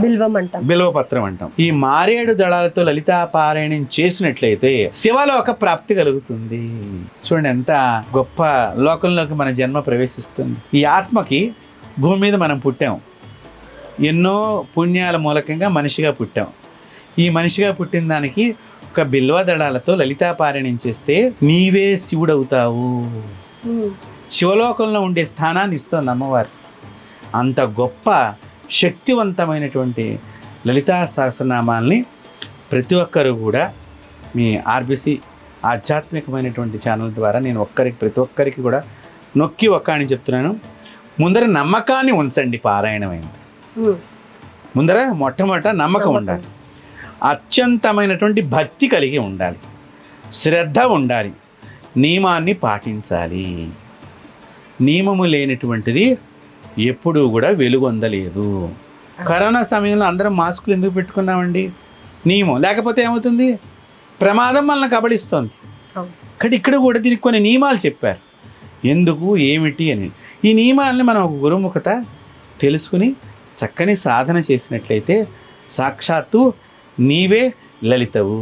బిల్వం అంటాం, బిల్వపత్రం అంటాం. ఈ మారేడు దళాలతో లలితా పారాయణం చేసినట్లయితే శివలోక ప్రాప్తి కలుగుతుంది. చూడండి ఎంత గొప్ప లోకంలోకి మన జన్మ ప్రవేశిస్తుంది. ఈ ఆత్మకి భూమి మీద మనం పుట్టాం, ఎన్నో పుణ్యాల మూలకంగా మనిషిగా పుట్టాం. ఈ మనిషిగా పుట్టిన దానికి ఒక బిల్వ దళాలతో లలితా పారాయణం చేస్తే నీవే శివుడవుతావు. శివలోకంలో ఉండే స్థానాన్ని ఇస్తోంది అమ్మవారు. అంత గొప్ప శక్తివంతమైనటువంటి లలితా సహస్రనామాల్ని ప్రతి ఒక్కరు కూడా మీ ఆర్బీసీ ఆధ్యాత్మికమైనటువంటి ఛానల్ ద్వారా నేను ప్రతి ఒక్కరికి కూడా నొక్కి అని చెప్తున్నాను. ముందర నమ్మకాన్ని ఉంచండి. పారాయణమైంది ముందర మొట్టమొదట నమ్మకం ఉండాలి, అత్యంతమైనటువంటి భక్తి కలిగి ఉండాలి, శ్రద్ధ ఉండాలి, నియమాన్ని పాటించాలి. నియమము లేనటువంటిది ఎప్పుడూ కూడా వెలుగొందలేదు. కరోనా సమయంలో అందరం మాస్కులు ఎందుకు పెట్టుకున్నామండి? నియమం లేకపోతే ఏమవుతుంది? ప్రమాదం మనల్ని కబళిస్తోంది. కానీ ఇక్కడ కూడా దీనికి కొన్ని నియమాలు చెప్పారు, ఎందుకు ఏమిటి అని. ఈ నియమాలని మనం ఒక గురుముఖత తెలుసుకుని చక్కని సాధన చేసినట్లయితే సాక్షాత్తు నీవే లలితవు.